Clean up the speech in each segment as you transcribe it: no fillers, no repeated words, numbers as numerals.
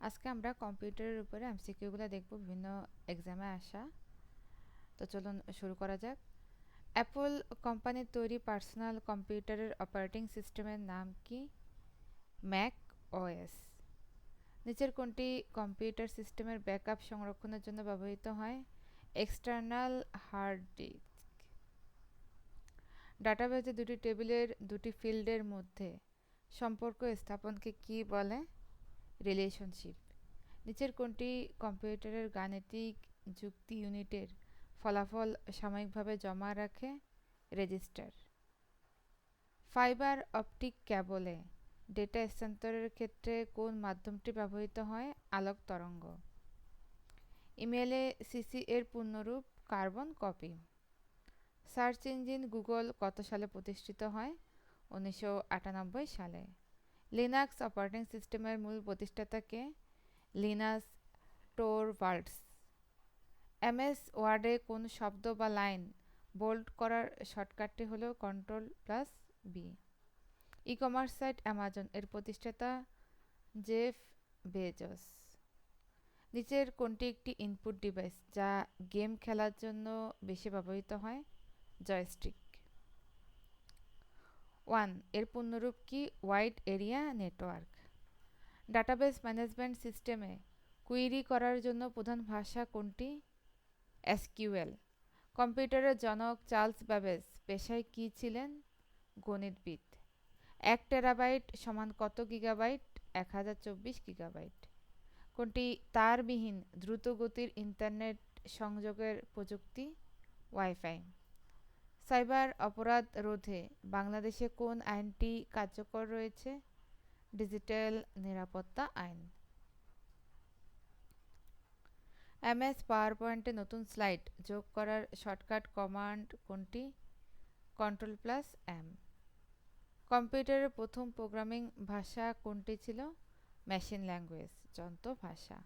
আজকে আমরা কম্পিউটারের উপরে এমসিকিউগুলো দেখব, বিভিন্ন এক্সামে আসা। তো চলুন শুরু করা যাক। অ্যাপল কোম্পানির তৈরি পার্সোনাল কম্পিউটারের অপারেটিং সিস্টেমের নাম কি? Mac OS. নিচের কোনটি কম্পিউটার সিস্টেমের ব্যাকআপ সংরক্ষণের জন্য ব্যবহৃত হয়? External hard disk. ডাটাবেজে দুটি টেবিলের দুটি ফিল্ডের মধ্যে সম্পর্ক স্থাপনকে কি বলে? রিলেশনশিপ। নিচের কোনটি কম্পিউটারের গাণিতিক যুক্তি ইউনিটের ফলাফল সাময়িকভাবে জমা রাখে? রেজিস্টার। ফাইবার অপটিক ক্যাবলে ডেটা স্থানান্তরের ক্ষেত্রে কোন মাধ্যমটি ব্যবহৃত হয়? আলোক তরঙ্গ। ইমেলে সিসি এর পূর্ণরূপ carbon copy. Search engine Google কত সালে প্রতিষ্ঠিত হয়? 1998 সালে। লিনাক্স অপারেটিং সিস্টেমের মূল প্রতিষ্ঠাতা কে? লিনাস টোরভাল্ডস। এমএস ওয়ার্ডে কোন শব্দ বা লাইন বোল্ড করার শর্টকাটটি হলো Ctrl+B। E commerce site Amazon এর প্রতিষ্ঠাতা জেফ বেজোস। নিচের কোনটি একটি ইনপুট ডিভাইস যা গেম খেলার জন্য বেশি ব্যবহৃত হয়? জয়স্টিক। 1 এর পূর্ণরূপ কি? Wide area network. Database management সিস্টেমে কুইরি করার জন্য প্রধান ভাষা কোনটি? এসকিউএল। কম্পিউটারের জনক চার্লস ব্যাবেজ পেশায় কি ছিলেন? গণিতবিদ। 1 টেরাবাইট সমান কত গিগাবাইট? 1024 গিগাবাইট। কোনটি তারবিহীন দ্রুতগতির ইন্টারনেট সংযোগের প্রযুক্তি? ওয়াইফাই। সাইবার অপরাধ রোধে বাংলাদেশে কোন আইনটি কার্যকর রয়েছে? ডিজিটাল নিরাপত্তা আইন। এমএস পাওয়ারপয়েন্টে নতুন স্লাইড যোগ করার শর্টকাট কমান্ড কোনটি? Ctrl+M। কম্পিউটারের প্রথম প্রোগ্রামিং ভাষা কোনটি ছিল? মেশিন ল্যাঙ্গুয়েজ, যন্ত্র ভাষা।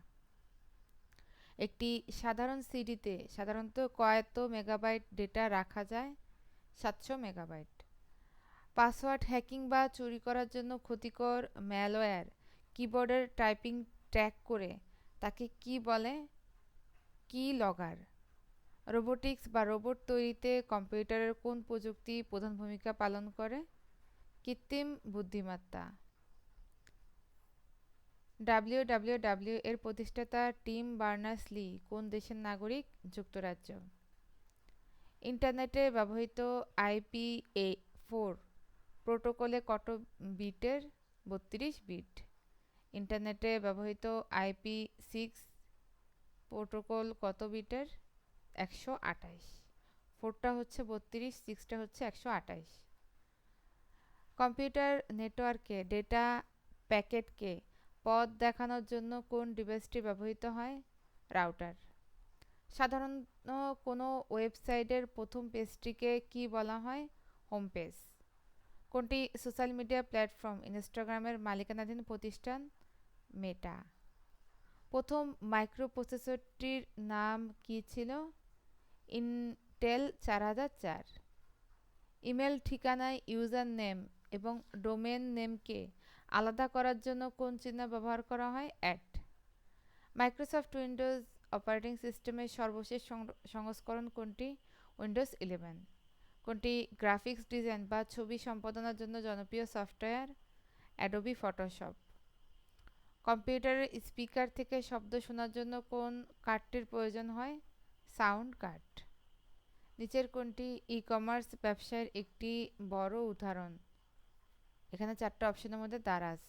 একটি সাধারণ সিডিতে সাধারণত কত মেগাবাইট ডেটা রাখা যায়? 700 মেগাবাইট। পাসওয়ার্ড হ্যাকিং বা চুরি করার জন্য ক্ষতিকর ম্যালওয়্যার কিবোর্ডের টাইপিং ট্র্যাক করে তাকে কি বলে? কি লগার। রোবোটিক্স বা রোবট তৈরিতে কম্পিউটারের কোন প্রযুক্তি প্রধান ভূমিকা পালন করে? কৃত্রিম বুদ্ধিমত্তা। ডাব্লিউডাব্লিউডাব্লিউ এর প্রতিষ্ঠাতা টিম বার্নার্স-লি কোন দেশের নাগরিক? যুক্তরাজ্য। ইন্টারনেটে ব্যবহৃত IP4 প্রোটোকলে কত বিটের? 32 বিট। ইন্টারনেটে ব্যবহৃত IP6 প্রোটোকল কত বিটের? 128। 4টা হচ্ছে 32, 6টা হচ্ছে 128। কম্পিউটার নেটওয়ার্কে ডেটা প্যাকেটকে পথ দেখানোর জন্য কোন ডিভাইসটি ব্যবহৃত হয়? রাউটার। সাধারণত কোনো ওয়েবসাইটের প্রথম পেজটিকে কি বলা হয়? Home page. কোনটি সোশ্যাল মিডিয়া প্ল্যাটফর্ম ইনস্টাগ্রামের মালিকানাধীন প্রতিষ্ঠান? মেটা। প্রথম মাইক্রোপ্রসেসরটির নাম কি ছিল? ইন্টেল 4004। ইমেল ঠিকানায় ইউজার নেম এবং ডোমেন নেমকে আলাদা করার জন্য কোন চিহ্ন ব্যবহার করা হয়? মাইক্রোসফট উইন্ডোজ অপারেটিং সিস্টেমের সর্বশেষ সংস্করণ কোনটি? উইন্ডোজ 11। কোনটি গ্রাফিক্স ডিজাইন বা ছবি সম্পাদনার জন্য জনপ্রিয় সফটওয়্যার? Adobe Photoshop. কম্পিউটারের স্পিকার থেকে শব্দ শোনার জন্য কোন কার্ডটির প্রয়োজন হয়? Sound card. নিচের কোনটি ই কমার্স ব্যবসায়ের একটি বড় উদাহরণ? এখানে 4টা অপশনের মধ্যে দারাজ।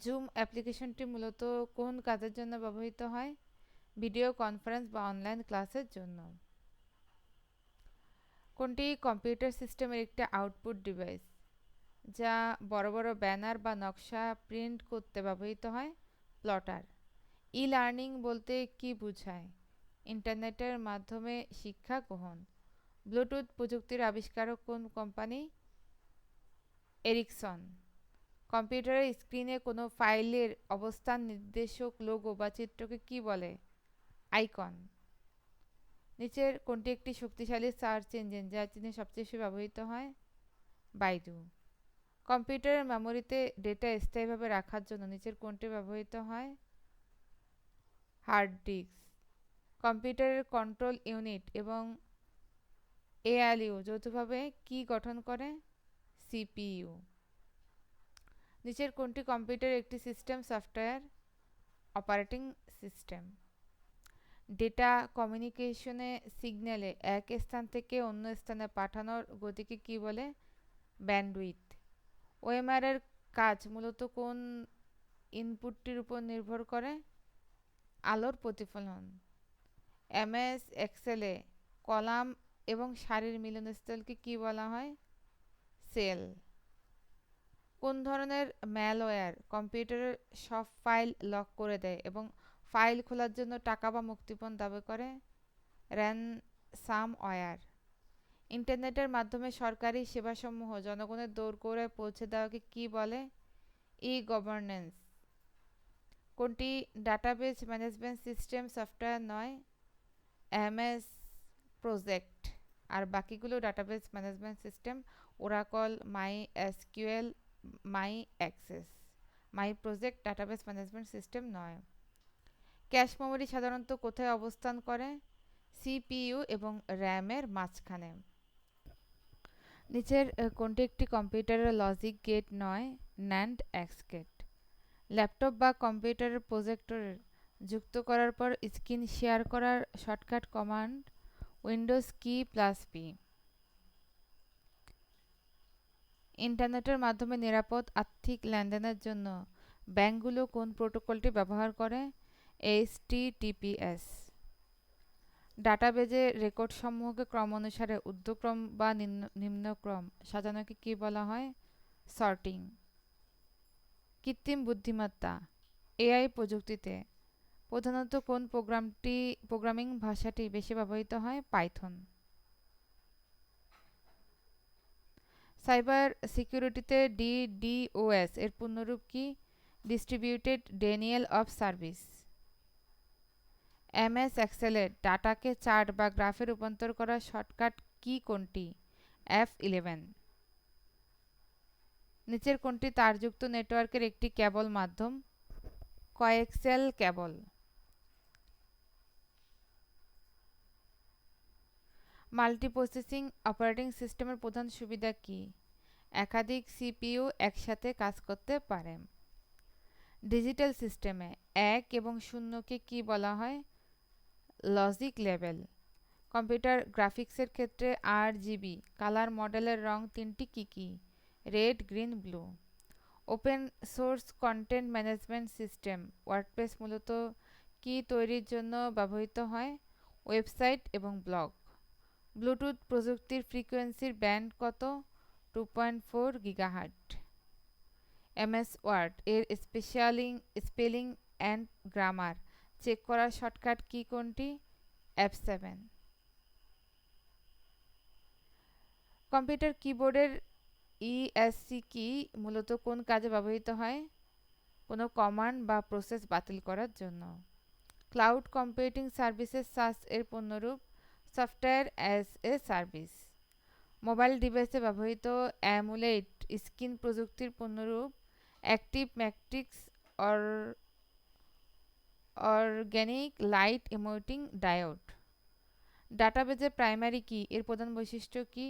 জুম অ্যাপ্লিকেশনটি মূলত কোন কাজের জন্য ব্যবহৃত হয়? ভিডিও কনফারেন্স বা অনলাইন ক্লাসের জন্য। কোনটি কম্পিউটার সিস্টেমের একটি আউটপুট ডিভাইস যা বড় বড় ব্যানার বা নকশা প্রিন্ট করতে ব্যবহৃত হয়? প্লটার। ই লার্নিং বলতে কি বোঝায়? ইন্টারনেটের মাধ্যমে শিক্ষা গ্রহণ। ব্লুটুথ প্রযুক্তির আবিষ্কারক কোন কোম্পানি? এরিকসন। কম্পিউটারের স্ক্রিনে কোনো ফাইলের অবস্থান নির্দেশক লোগো বা চিত্রকে কি বলে? আইকন। নিচের কোনটি একটি শক্তিশালী সার্চ ইঞ্জিন যা চীনে সবচেয়ে বেশি ব্যবহৃত হয়? বাইদু। কম্পিউটারের মেমোরিতে ডেটা স্থায়ীভাবে রাখার জন্য নিচের কোনটি ব্যবহৃত হয়? হার্ড ডিস্ক, কম্পিউটারের কন্ট্রোল ইউনিট এবং এএলইউ যৌথভাবে কি গঠন করে? সিপিইউ। নিচের কোনটি কম্পিউটার একটি system software? Operating system. Data কমিউনিকেশনে সিগন্যালে এক স্থান থেকে অন্য স্থানে পাঠানোর গতিকে কি বলে? ব্যান্ডউইথ। ওএমআর এর কাজ মূলত কোন ইনপুটটির উপর নির্ভর করে? আলোর প্রতিফলন। এমএস এক্সেলে কলাম এবং সারির মিলনস্থলকে কি বলা হয়? সেল। কোন ধরনের ম্যালওয়্যার কম্পিউটারের সব ফাইল লক করে দেয় এবং ফাইল খোলার জন্য টাকা বা মুক্তিপণ দাবি করে? র্যানসামওয়্যার। ইন্টারনেটের মাধ্যমে সরকারি সেবাসমূহ জনগণের দোরগোড়ায় পৌঁছে দেওয়াকে কি বলে? E governance. কোনটি ডাটাবেজ ম্যানেজমেন্ট সিস্টেম সফটওয়্যার নয়? MS Project. আর বাকিগুলো database management system: Oracle, my SQL, my Access. My Project database management system নয়। ক্যাশ মেমরি সাধারণত কোথায় অবস্থান করে? সিপিইউ এবং র্যামের মাঝখানে। নিচের কোনটি একটি কম্পিউটারের লজিক গেট নয়? NAND X gate. ল্যাপটপ বা কম্পিউটারের প্রজেক্টরের যুক্ত করার পর স্ক্রিন শেয়ার করার shortcut command Windows key plus P. ইন্টারনেটের মাধ্যমে নিরাপদ আর্থিক লেনদেনের জন্য ব্যাংকগুলো কোন প্রোটোকলটি ব্যবহার করে? এইচটিটিপিএস। ডাটাবেজে রেকর্ডসমূহকে ক্রমানুসারে ঊর্ধ্বক্রম বা নিম্নক্রম সাজানোকে কি বলা হয়? সর্টিং। কৃত্রিম বুদ্ধিমত্তা এআই প্রযুক্তিতে প্রধানত কোন প্রোগ্রামিং ভাষাটি বেশি ব্যবহৃত হয়? পাইথন। সাইবার সিকিউরিটিতে ডিডিওএস এর পূর্ণরূপ কি? Distributed denial of service. MS এক্সেলের ডাটাকে চার্ট বা গ্রাফে রূপান্তর করার শর্টকাট কি কোনটি? F11। নিচের কোনটি তারযুক্ত নেটওয়ার্কের একটি কেবল মাধ্যম? কোয়াক্সিয়াল কেবল। মাল্টিপ্রসেসিং অপারেটিং সিস্টেমের প্রধান সুবিধা কি? একাধিক সিপিইউ একসাথে কাজ করতে পারে। ডিজিটাল সিস্টেমে 1 এবং 0কে কি বলা হয়? Logic level. কম্পিউটার গ্রাফিক্সের ক্ষেত্রে RGB কালার মডেলের রং তিনটি কি কি? Red, green, blue. Open source content management system WordPress মূলত কি তৈরির জন্য ব্যবহৃত হয়? ওয়েবসাইট এবং ব্লগ। ব্লুটুথ প্রযুক্তির ফ্রিকোয়েন্সির ব্যান্ড কত? 2.4 গিগাহার্ট। এমএস ওয়ার্ড এর স্পেলিং অ্যান্ড গ্রামার চেক করার শর্টকাট কি কোনটি? F7। কম্পিউটার কিবোর্ডের ইএসসি কি মূলত কোন কাজে ব্যবহৃত হয়? কোনো কমান্ড বা প্রসেস বাতিল করার জন্য। ক্লাউড কম্পিউটিং সার্ভিসেস সাস এর পূর্ণরূপ? Software as a service. Mobile ডিভাইসে ব্যবহৃত অ্যামুলেট স্ক্রিন প্রযুক্তির পূর্ণরূপ? Active matrix organic light emitting diode. ডাটাবেজের প্রাইমারি কি এর প্রধান বৈশিষ্ট্য কি?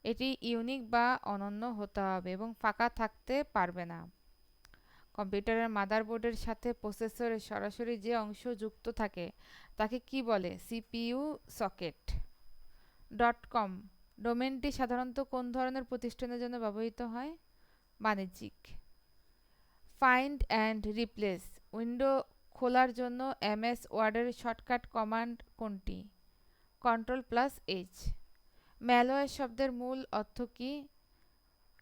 এটি ইউনিক বা অনন্য হতে হবে এবং ফাঁকা থাকতে পারবে না। কম্পিউটারের মাদারবোর্ডের সাথে প্রসেসরের সরাসরি যে অংশ যুক্ত থাকে তাকে কি বলে? CPU socket. .com ডোমেনটি সাধারণত কোন ধরনের প্রতিষ্ঠানের জন্য ব্যবহৃত হয়? বাণিজ্যিক। ফাইন্ড অ্যান্ড রিপ্লেস উইন্ডো খোলার জন্য এমএস ওয়ার্ডের শর্টকাট কমান্ড কোনটি? Ctrl+H। ম্যালওয়্যার শব্দের মূল অর্থ কি?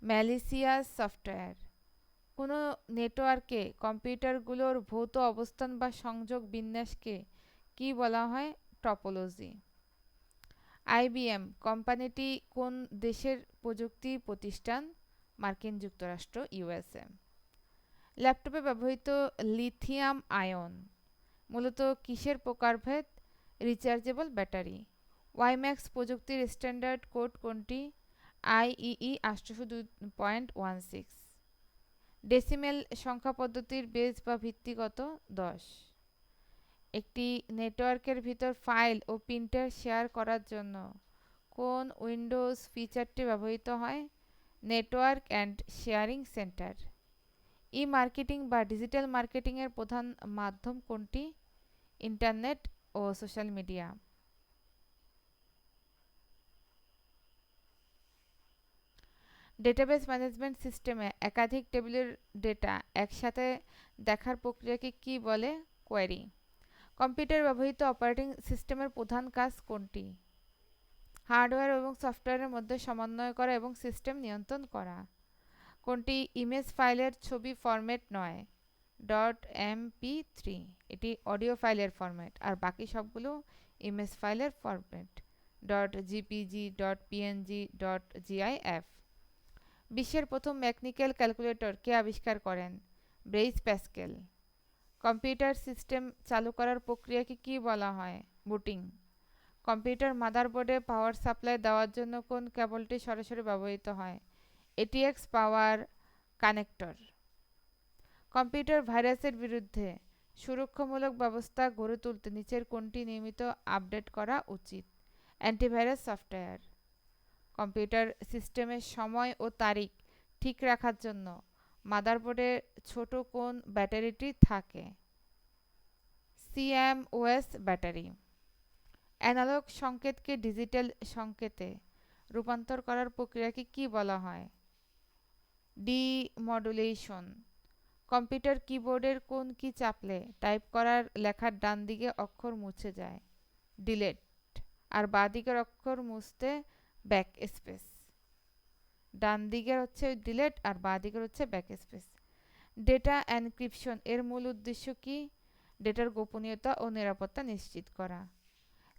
Malicious software. কোনো নেটওয়ার্কে কম্পিউটারগুলোর ভৌত অবস্থান বা সংযোগ বিন্যাসকে কি বলা হয়? টপোলজি। আইবিএম কোম্পানিটি কোন দেশের প্রযুক্তি প্রতিষ্ঠান? মার্কিন যুক্তরাষ্ট্র, ইউএসএ। ল্যাপটপে ব্যবহৃত লিথিয়াম আয়ন মূলত কিসের প্রকারভেদ? Rechargeable battery. ওয়াইম্যাক্স প্রযুক্তির স্ট্যান্ডার্ড কোড কোনটি? IEEE 802.16। ডেসিমেল সংখ্যা পদ্ধতির বেস বা ভিত্তি কত? 10। একটি নেটওয়ার্কের ভিতর ফাইল ও প্রিন্টার শেয়ার করার জন্য কোন উইন্ডোজ ফিচারটি ব্যবহৃত হয়? Network and sharing centre. E marketing বা ডিজিটাল মার্কেটিংয়ের প্রধান মাধ্যম কোনটি? ইন্টারনেট ও সোশ্যাল মিডিয়া। ডেটাবেস ম্যানেজমেন্ট সিস্টেমে একাধিক টেবিলের ডেটা একসাথে দেখার প্রক্রিয়াকে কী বলে? কোয়েরি। কম্পিউটারে ব্যবহৃত অপারেটিং সিস্টেমের প্রধান কাজ কোনটি? হার্ডওয়্যার এবং সফটওয়্যারের মধ্যে সমন্বয় করা এবং সিস্টেম নিয়ন্ত্রণ করা। কোনটি ইমেজ ফাইলের ছবি ফরম্যাট নয়? .mp3, এটি অডিও ফাইলের ফরম্যাট, আর বাকি সবগুলো ইমেজ ফাইলের ফরম্যাট। .jpg, .png, .gif। বিশ্বের প্রথম মেকানিক্যাল ক্যালকুলেটর কে আবিষ্কার করেন? Blaze Pascal. কম্পিউটার সিস্টেম চালু করার প্রক্রিয়াকে কী বলা হয়? বুটিং। কম্পিউটার মাদারবোর্ডে পাওয়ার সাপ্লাই দেওয়ার জন্য কোন কেবলটি সরাসরি ব্যবহৃত হয়? এটিএক্স পাওয়ার কানেক্টর। কম্পিউটার ভাইরাসের বিরুদ্ধে সুরক্ষামূলক ব্যবস্থা গড়ে তুলতে নিচের কোনটি নিয়মিত আপডেট করা উচিত? Antivirus software. কম্পিউটার সিস্টেমের সময় ও তারিখ ঠিক রাখার জন্য মাদারবোর্ডে ছোট কোন ব্যাটারিটি থাকে? CMOS battery. অ্যানালগ সংকেতকে ডিজিটাল সংকেতে রূপান্তর করার প্রক্রিয়াকে কী বলা হয়? ডিমডুলেশন। কম্পিউটার কিবোর্ডের কোন কী চাপলে টাইপ করার লেখার ডান দিকে অক্ষর মুছে যায়? ডিলেট। আর বাঁ দিকের অক্ষর মুছতে ব্যাক স্পেস। ডান দিকের হচ্ছে ডিলেট আর বাঁ দিকের হচ্ছে ব্যাক স্পেস। ডেটা এনক্রিপশন এর মূল উদ্দেশ্য কি? ডেটার গোপনীয়তা ও নিরাপত্তা নিশ্চিত করা।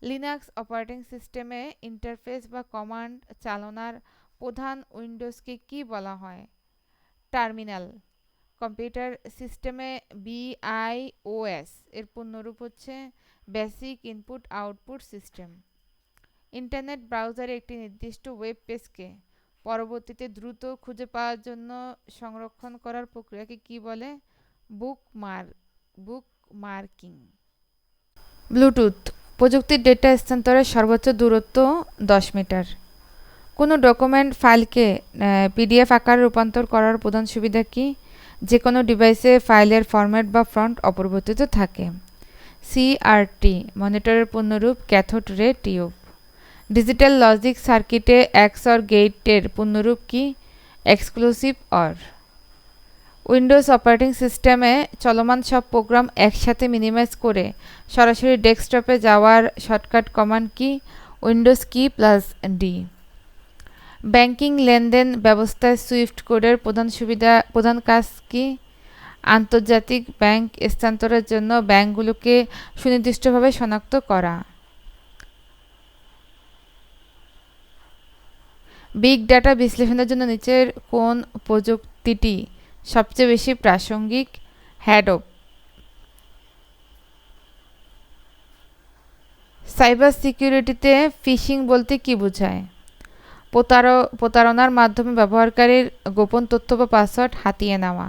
লিনাক্স অপারেটিং সিস্টেমে ইন্টারফেস বা কমান্ড চালনার প্রধান উইন্ডোজকে কী বলা হয়? টার্মিনাল। কম্পিউটার সিস্টেমে BIOS এর পূর্ণরূপ হচ্ছে basic input output system. Internet ব্রাউজারে একটি নির্দিষ্ট ওয়েব পেজকে পরবর্তীতে দ্রুত খুঁজে পাওয়ার জন্য সংরক্ষণ করার প্রক্রিয়াকে কী বলে? বুকমার্কিং। ব্লুটুথ প্রযুক্তির ডেটা স্থানান্তরের সর্বোচ্চ দূরত্ব 10 মিটার। কোনো ডকুমেন্ট ফাইলকে PDF আকারে রূপান্তর করার প্রধান সুবিধা কি? যে কোনো ডিভাইসে ফাইলের ফরম্যাট বা ফন্ট অপরিবর্তিত থাকে। CRT মনিটরের পূর্ণরূপ cathode ray tube. Digital logic সার্কিটে XOR গেটের পূর্ণরূপ কি? Exclusive OR। উইন্ডোজ অপারেটিং সিস্টেমে চলমান সব প্রোগ্রাম একসাথে মিনিমাইজ করে সরাসরি ডেস্কটপে যাওয়ার শর্টকাট কমান্ড কি? উইন্ডোজ কি +D। ব্যাংকিং লেনদেন ব্যবস্থায় সুইফট কোডের প্রধান কাজ কি? আন্তর্জাতিক ব্যাংক স্থানান্তরের জন্য ব্যাংকগুলোকে সুনির্দিষ্টভাবে শনাক্ত করা। বিগ ডাটা বিশ্লেষণের জন্য নিচের কোন প্রযুক্তিটি সবচেয়ে বেশি প্রাসঙ্গিক? হ্যাডপ। সাইবার সিকিউরিটিতে ফিশিং বলতে কি বোঝায়? প্রতারণার মাধ্যমে ব্যবহারকারীর গোপন তথ্য বা পাসওয়ার্ড হাতিয়ে নেওয়া।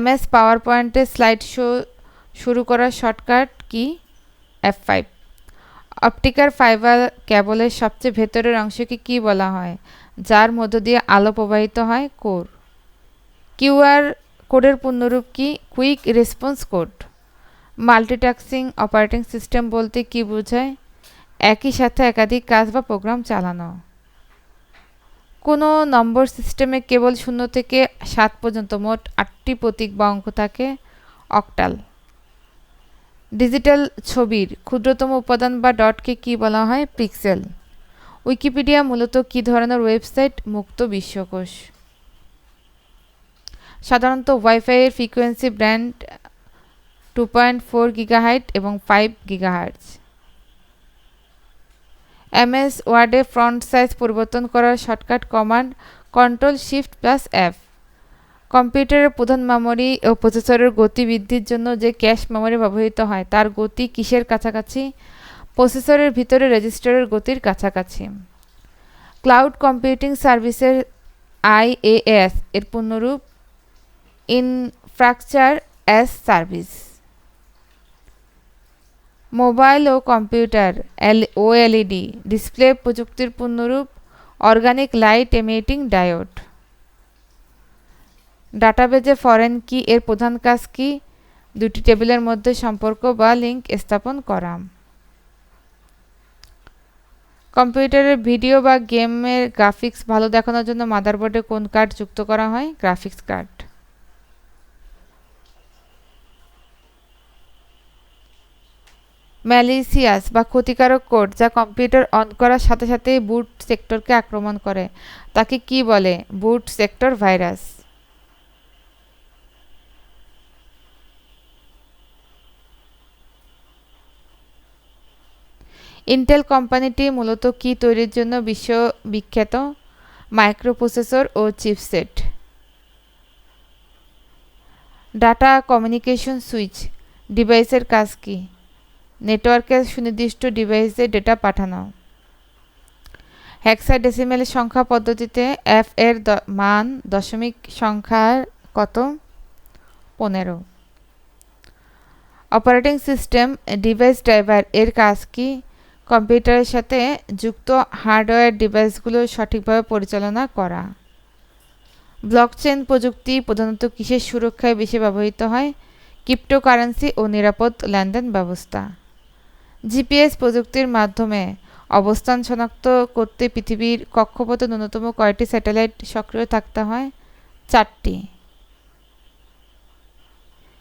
MS পাওয়ার পয়েন্টে স্লাইড শো শুরু করার shortcut key? F5। Optical fibre কেবলের সবচেয়ে ভেতরের অংশকে কী বলা হয়? যার মধ্য দিয়ে আলো প্রবাহিত হয়? কোর। QR কোডের পূর্ণরূপ কি? Quick response code. Multitasking operating system বলতে কি বোঝায়? একই সাথে একাধিক কাজ বা প্রোগ্রাম চালানো। কোনো নম্বর সিস্টেমে কেবল 0 থেকে 7 পর্যন্ত মোট 8টি প্রতীক বা অঙ্ক থাকে? অক্টাল। ডিজিটাল ছবির ক্ষুদ্রতম উপাদান বা ডটকে কী বলা হয়? পিক্সেল। উইকিপিডিয়া মূলত কী ধরনের ওয়েবসাইট? মুক্ত বিশ্বকোষ। সাধারণত ওয়াইফাই এর ফ্রিকোয়েন্সি ব্যান্ড 2.4 গিগাহার্টজ এবং 5 গিগাহার্টজ। MS ওয়ার্ডে ফন্ট সাইজ পরিবর্তন করার শর্টকাট কমান্ড Ctrl+Shift+F। কম্পিউটারের প্রধান মেমরি ও প্রসেসরের গতি বৃদ্ধির জন্য যে ক্যাশ মেমরি ব্যবহৃত হয় তার গতি কিসের কাছাকাছি? প্রসেসরের ভিতরে রেজিস্টারের গতির কাছাকাছি। ক্লাউড কম্পিউটিং সার্ভিসের IaaS এর পূর্ণরূপ ইনফ্রাস্ট্রাকচার অ্যাজ সার্ভিস। মোবাইল ও কম্পিউটার ওএলইডি ডিসপ্লে প্রযুক্তির পূর্ণরূপ অর্গানিক লাইট এমিটিং ডায়োড। ডাটাবেজে ফরেন কি এর প্রধান কাজ কি? দুটি টেবিলের মধ্যে সম্পর্ক বা লিঙ্ক স্থাপন করা। কম্পিউটারের ভিডিও বা গেমের গ্রাফিক্স ভালো দেখানোর জন্য মাদারবোর্ডে কোন কার্ড যুক্ত করা হয়? Graphics card. ম্যালিসিয়াস বা ক্ষতিকারক কোড যা কম্পিউটার অন করার সাথে সাথেই বুট সেক্টরকে আক্রমণ করে তাকে কি বলে? Boot sector virus. ইন্টেল কোম্পানিটি মূলত কি তৈরির জন্য বিশ্ববিখ্যাত? মাইক্রোপ্রসেসর ও চিপসেট। ডাটা কমিউনিকেশন সুইচ ডিভাইসের কাজ কি? নেটওয়ার্কের সুনির্দিষ্ট ডিভাইসে ডেটা পাঠানো। হেক্সাডেসিমেল সংখ্যা পদ্ধতিতে এফ এর মান দশমিক সংখ্যার কত? 15। অপারেটিং সিস্টেম ডিভাইস ড্রাইভার এর কাজ কি? কম্পিউটারের সাথে যুক্ত হার্ডওয়্যার ডিভাইসগুলো সঠিকভাবে পরিচালনা করা। ব্লকচেন প্রযুক্তি প্রধানত কিসের সুরক্ষায় বেশি ব্যবহৃত হয়? ক্রিপ্টোকারেন্সি ও নিরাপদ লেনদেন ব্যবস্থা। জিপিএস প্রযুক্তির মাধ্যমে অবস্থান শনাক্ত করতে পৃথিবীর কক্ষপথে ন্যূনতম কয়টি স্যাটেলাইট সক্রিয় থাকতে হয়? 4টি।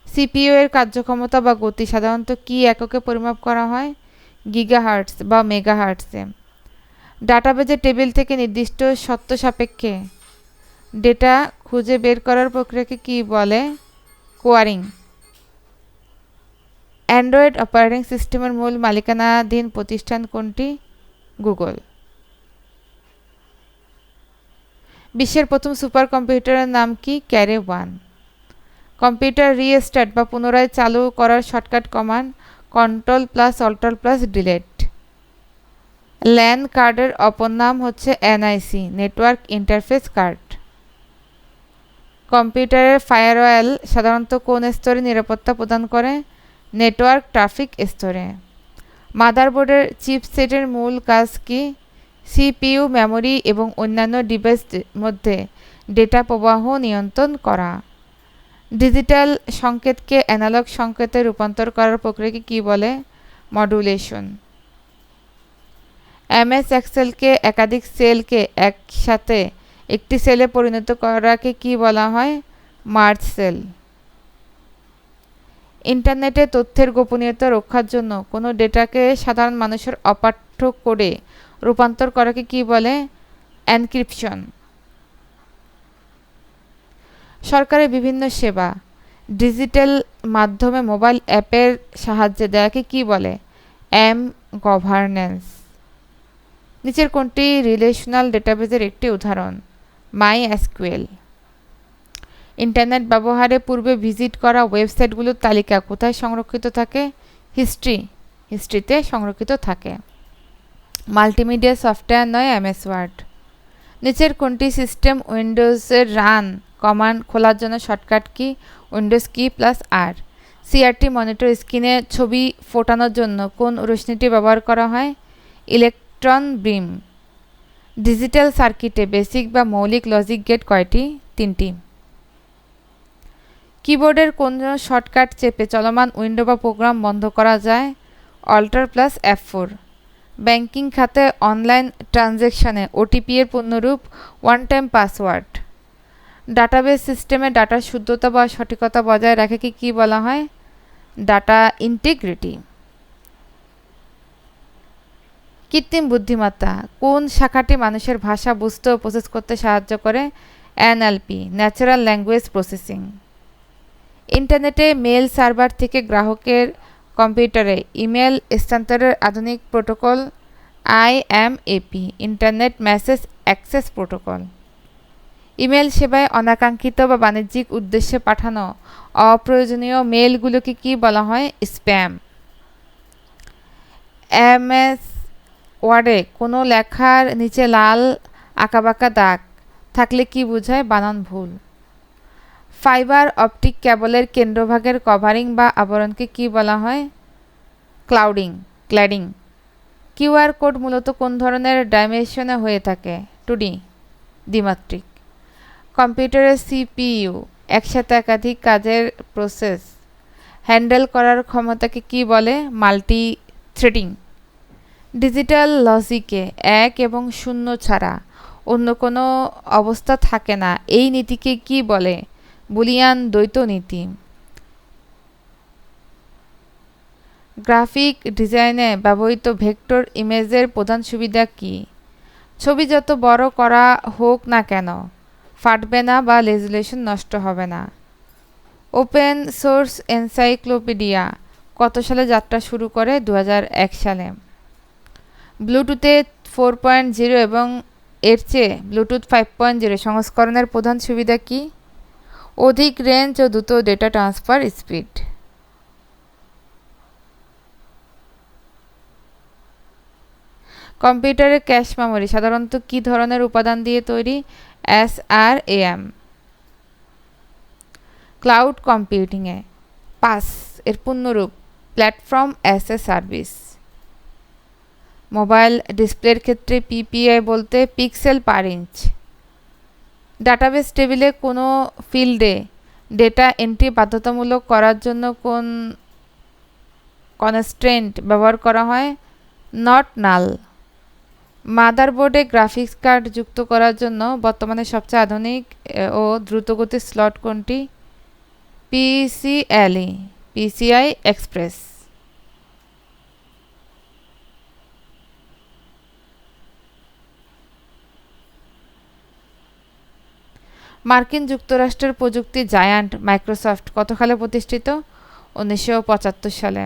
সিপিইউ এর কার্যক্ষমতা বা গতি সাধারণত কি এককে পরিমাপ করা হয়? গিগাহার্টজ বা মেগাহার্টজে। ডাটাবেজে টেবিল থেকে নির্দিষ্ট শর্ত সাপেক্ষে ডেটা খুঁজে বের করার প্রক্রিয়াকে কি বলে? কোয়ারিং। অ্যান্ড্রয়েড অপারেটিং সিস্টেমের মূল মালিকানাধীন প্রতিষ্ঠান কোনটি? গুগল। বিশ্বের প্রথম সুপার কম্পিউটারের নাম কি? ক্যারে 1। কম্পিউটার রিস্টার্ট বা পুনরায় চালু করার shortcut command control plus alt plus delete. LAN কার্ডের অপর নাম হচ্ছে এনআইসি নেটওয়ার্ক ইন্টারফেস কার্ড। কম্পিউটারের ফায়ারওয়াল সাধারণত কোন স্তরে নিরাপত্তা প্রদান করে? নেটওয়ার্ক ট্রাফিক স্তরে। মাদারবোর্ডের চিপসেটের মূল কাজ কি? সিপিইউ মেমোরি এবং অন্যান্য ডিভাইসের মধ্যে ডেটা প্রবাহ নিয়ন্ত্রণ করা। ডিজিটাল সংকেতকে অ্যানালগ সংকেতে রূপান্তর করার প্রক্রিয়াকে কি বলে? মডুলেশন। এমএস এক্সেলকে একাধিক সেলকে একসাথে একটি সেলে পরিণত করাকে কি বলা হয়? Merge cell. ইন্টারনেটে তথ্যের গোপনীয়তা রক্ষার জন্য কোনো ডেটাকে সাধারণ মানুষের অপাঠ্য কোডে রূপান্তর করাকে কি বলে? এনক্রিপশন। সরকারের বিভিন্ন সেবা ডিজিটাল মাধ্যমে মোবাইল অ্যাপের সাহায্যে দেয়াকে কি বলে? গভর্নেন্স। নিচের কোনটি রিলেশনাল ডেটাবেজের একটি উদাহরণ? মাইএসকিউএল। ইন্টারনেট ব্যবহারে পূর্বে ভিজিট করা ওয়েবসাইটগুলোর তালিকা কোথায় সংরক্ষিত থাকে? হিস্ট্রিতে সংরক্ষিত থাকে। মাল্টিমিডিয়া সফটওয়্যার নয় এমএস ওয়ার্ড। নিচের কোনটি সিস্টেম উইন্ডোজের রান কমান্ড খোলার জন্য shortcut key? Windows key plus আর। সিআরটি মনিটর স্ক্রিনে ছবি ফোটানোর জন্য কোন রশ্মিটি ব্যবহার করা হয়? ইলেকট্রন বিম। ডিজিটাল সার্কিটে বেসিক বা মৌলিক লজিক গেট কয়টি? 3টি। কিবোর্ডের কোন শর্টকাট চেপে চলমান উইন্ডো বা প্রোগ্রাম বন্ধ করা যায়? Alt plus F4। ব্যাংকিং খাতে অনলাইন ট্রানজ্যাকশনে ওটিপি এর পূর্ণরূপ ওয়ান টাইম পাসওয়ার্ড। ডাটাবেস সিস্টেমে ডাটার শুদ্ধতা বা সঠিকতা বজায় রাখে কি বলা হয়? Data integrity. কৃত্রিম বুদ্ধিমত্তা কোন শাখাটি মানুষের ভাষা বুঝতে ও প্রসেস করতে সাহায্য করে? NLP natural language processing. ইন্টারনেটে মেল সার্ভার থেকে গ্রাহকের কম্পিউটারে ইমেল স্থানান্তরের আধুনিক protocol IMAP internet message access protocol. ইমেল সেবায় অনাকাঙ্ক্ষিত বা বাণিজ্যিক উদ্দেশ্যে পাঠানো অপ্রয়োজনীয় মেলগুলোকে কি বলা হয়? স্প্যাম। এমএস ওয়ার্ডে কোনো লেখার নিচে লাল আঁকাবাঁকা দাগ থাকলে কি বোঝায়? বানান ভুল। ফাইবার অপটিক কেবলের কেন্দ্রভাগের কভারিং বা আবরণকে কি বলা হয়? ক্ল্যাডিং। কিউআর কোড মূলত কোন ধরনের ডাইমেনশনে হয়ে থাকে? 2D, দ্বিমাত্রিক। কম্পিউটারের সিপিইউ একসাথে একাধিক কাজের প্রসেস হ্যান্ডেল করার ক্ষমতাকে কি বলে? Multi threading. ডিজিটাল লজিকে 1 এবং 0 ছাড়া অন্য কোনো অবস্থা থাকে না, এই নীতিকে কি বলে? বুলিয়ান দ্বৈত নীতি। গ্রাফিক ডিজাইনে ব্যবহৃত ভেক্টর ইমেজের প্রধান সুবিধা কি? ছবি যত বড় করা হোক না কেন ফাটবে না বা রেজুলেশন নষ্ট হবে না। ওপেন সোর্স এনসাইক্লোপিডিয়া কত সালে যাত্রা শুরু করে? 2001 সালে। ব্লুটুথে 4.0 এবং এর চেয়ে ব্লুটুথ 5.0 সংস্করণের প্রধান সুবিধা কি? অধিক রেঞ্জ ও দ্রুত ডেটা ট্রান্সফার স্পিড। কম্পিউটারের ক্যাশ মেমরি সাধারণত কী ধরনের উপাদান দিয়ে তৈরি? SRAM। ক্লাউড কম্পিউটিংয়ে পাস এর পূর্ণরূপ platform as a service. Mobile ডিসপ্লের ক্ষেত্রে PPI বলতে পিক্সেল পার ইঞ্চ। ডাটাবেস টেবিলে কোনো ফিল্ডে ডেটা এন্ট্রি বাধ্যতামূলক করার জন্য কোন কনস্ট্রেন্ট ব্যবহার করা হয়? Not null. মাদারবোর্ডে গ্রাফিক্স কার্ড যুক্ত করার জন্য বর্তমানে সবচেয়ে আধুনিক ও দ্রুতগতির স্লট কোনটি? PCI express. মার্কিন যুক্তরাষ্ট্রের প্রযুক্তি জায়ান্ট মাইক্রোসফট কত সালে প্রতিষ্ঠিত? 1975 সালে।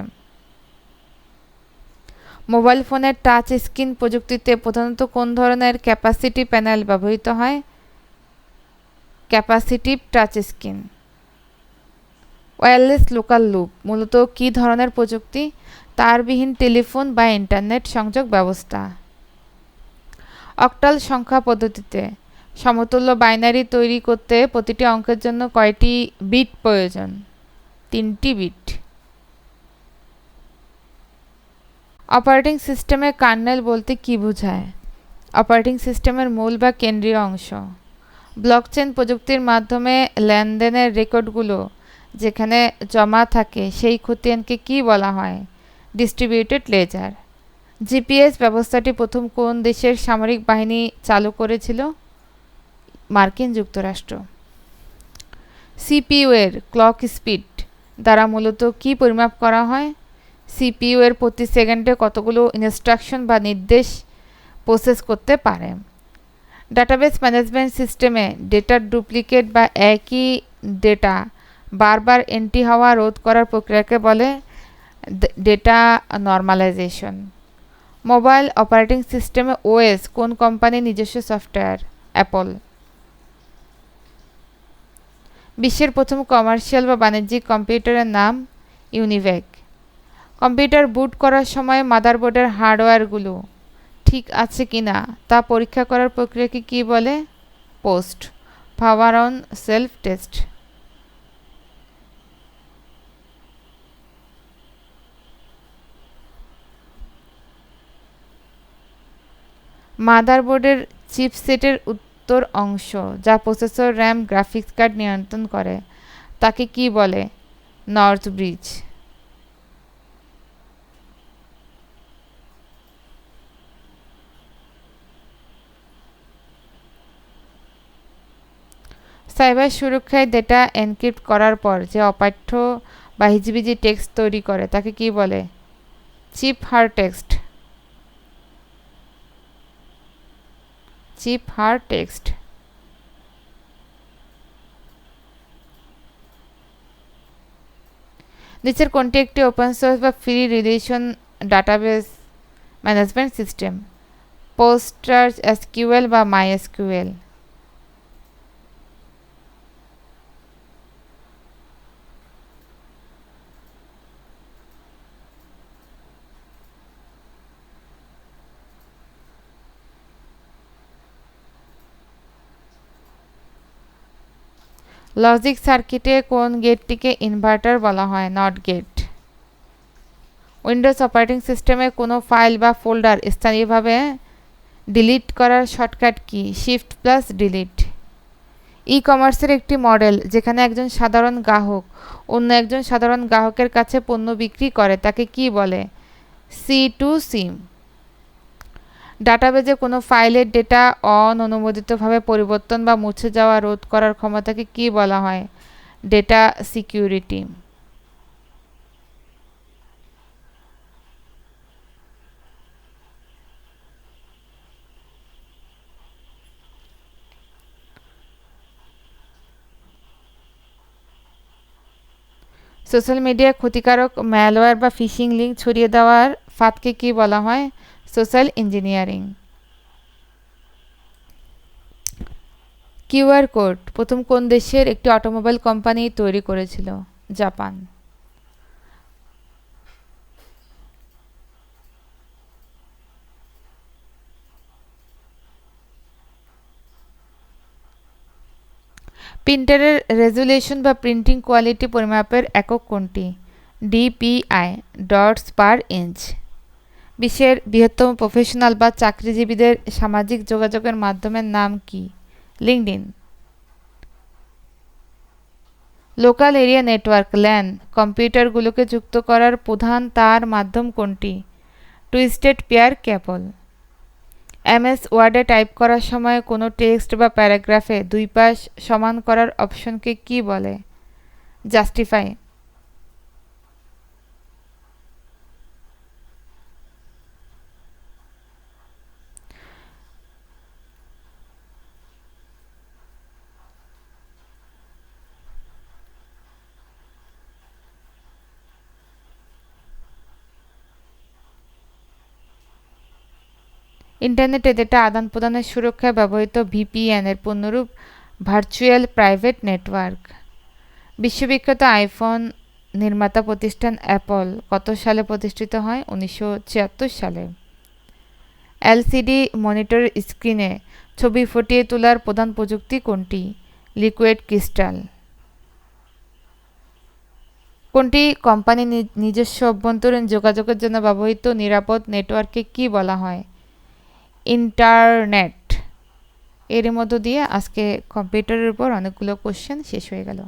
মোবাইল ফোনের টাচ স্ক্রিন প্রযুক্তিতে প্রধানত কোন ধরনের ক্যাপাসিটি প্যানেল ব্যবহৃত হয়? Capacitive touch screen. Wireless local loop মূলত কী ধরনের প্রযুক্তি? তারবিহীন টেলিফোন বা ইন্টারনেট সংযোগ ব্যবস্থা। অক্টাল সংখ্যা পদ্ধতিতে সমতুল্য বাইনারি তৈরি করতে প্রতিটি অঙ্কের জন্য কয়টি বিট প্রয়োজন? 3টি বিট। অপারেটিং সিস্টেমের কার্নেল বলতে কী বোঝায়? অপারেটিং সিস্টেমের মূল বা কেন্দ্রীয় অংশ। ব্লকচেন প্রযুক্তির মাধ্যমে লেনদেনের রেকর্ডগুলো যেখানে জমা থাকে সেই খতিয়ানকে কী বলা হয়? Distributed laser. জিপিএস ব্যবস্থাটি প্রথম কোন দেশের সামরিক বাহিনী চালু করেছিল? মার্কিন যুক্তরাষ্ট্র। সিপিইউ এর ক্লক স্পিড দ্বারা মূলত কী পরিমাপ করা হয়? সিপিইউ এর প্রতি সেকেন্ডে কতগুলো ইনস্ট্রাকশন বা নির্দেশ প্রসেস করতে পারে। ডাটাবেস ম্যানেজমেন্ট সিস্টেমে ডেটার ডুপ্লিকেট বা একই ডেটা বারবার এন্ট্রি হওয়া রোধ করার প্রক্রিয়াকে বলে ডেটা নর্মালাইজেশন। মোবাইল অপারেটিং সিস্টেমে ওএস কোন কোম্পানির নিজস্ব সফটওয়্যার? অ্যাপল। বিশ্বের প্রথম কমার্শিয়াল বা বাণিজ্যিক কম্পিউটারের নাম? ইউনিভ্যাক। কম্পিউটার বুট করার সময় মাদারবোর্ডের হার্ডওয়্যারগুলো ঠিক আছে কিনা তা পরীক্ষা করার প্রক্রিয়াকে কী বলে? Post power on self test. মাদারবোর্ডের চিপসেটের উত্তর অংশ যা প্রসেসর, র্যাম, গ্রাফিক্স কার্ড নিয়ন্ত্রণ করে তাকে কী বলে? North bridge. সাইবার সুরক্ষায় ডেটা এনক্রিপ্ট করার পর যে অপাঠ্য বা হিজিবিজি টেক্সট তৈরি করে তাকে কী বলে? চিফহারটেক্সট। চিফহারটেক্সট। নিচের কোনটি একটি ওপেন সোর্স বা free relation database management system? Poster SQL বা মাইএসকিউএল। লজিক সার্কিটে কোন গেটটিকে ইনভার্টার বলা হয়? Not get. উইন্ডোজ অপারেটিং সিস্টেমে কোনো ফাইল বা ফোল্ডার স্থায়ীভাবে ডিলিট করার shortcut key? Shift plus delete. ই কমার্সের একটি মডেল যেখানে একজন সাধারণ গ্রাহক অন্য একজন সাধারণ গ্রাহকের কাছে পণ্য বিক্রি করে তাকে কি বলে? C two C. ডাটাবেজে কোনো ফাইলের ডেটা অননুমোদিতভাবে পরিবর্তন বা মুছে যাওয়া রোধ করার ক্ষমতাকে কি বলা হয়? Data security. সোশ্যাল মিডিয়ায় ক্ষতিকারক ম্যালওয়্যার বা ফিশিং লিঙ্ক ছড়িয়ে দেওয়ার ফাঁদকে কি বলা হয়? Social engineering. কিউআর কোড প্রথম কোন দেশের একটি অটোমোবাইল কোম্পানি তৈরি করেছিল? জাপান। প্রিন্টারের রেজুলেশন বা প্রিন্টিং কোয়ালিটি পরিমাপের একক কোনটি? ডিপিআই, ডটস পার ইঞ্চ। বিশ্বের বৃহত্তম প্রফেশনাল বা চাকরিজীবীদের সামাজিক যোগাযোগের মাধ্যমের নাম কি? LinkedIn. Local area network LAN কম্পিউটারগুলোকে যুক্ত করার প্রধান তার মাধ্যম কোনটি? Twisted pair cable. এমএস ওয়ার্ডে টাইপ করার সময় কোনো টেক্সট বা প্যারাগ্রাফে দুই পাশ সমান করার অপশনকে কি বলে? জাস্টিফাই। ইন্টারনেটে ডেটা আদান প্রদানের সুরক্ষায় ব্যবহৃত ভিপিএন এর পূর্ণরূপ ভার্চুয়াল প্রাইভেট নেটওয়ার্ক। বিশ্ববিখ্যাত আইফোন নির্মাতা প্রতিষ্ঠান অ্যাপল কত সালে প্রতিষ্ঠিত হয়? 1976 সালে। এলসিডি মনিটর স্ক্রিনে ছবি ফুটিয়ে তোলার প্রধান প্রযুক্তি কোনটি? Liquid crystal. কোনটি কোম্পানি নিজস্ব অভ্যন্তরীণ যোগাযোগের জন্য ব্যবহৃত নিরাপদ নেটওয়ার্ককে কি বলা হয়? ইন্টারনেট। এর মধ্য দিয়ে আজকে কম্পিউটারের উপর অনেকগুলো কোশ্চেন শেষ হয়ে গেল।